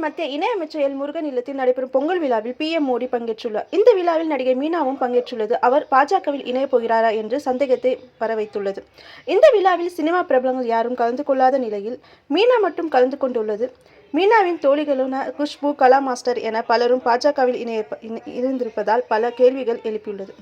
மத்திய இணையமைச்சர் எல் முருகன் இல்லத்தில் நடைபெறும் பொங்கல் விழாவில் PM மோடி பங்கேற்றுள்ளார். இந்த விழாவில் நடிகை மீனாவும் பங்கேற்றுள்ளது அவர் பாஜகவில் இணையப் போகிறாரா என்று சந்தேகத்தை வரவைத்துள்ளது. இந்த விழாவில் சினிமா பிரபலங்கள் யாரும் கலந்து கொள்ளாத நிலையில் மீனா மட்டும் கலந்து கொண்டுள்ளது. மீனாவின் தோழிகளான குஷ்பு, கலா மாஸ்டர் என பலரும் பாஜகவில் இணைந்திருப்பதால் பல கேள்விகள் எழுப்பியுள்ளது.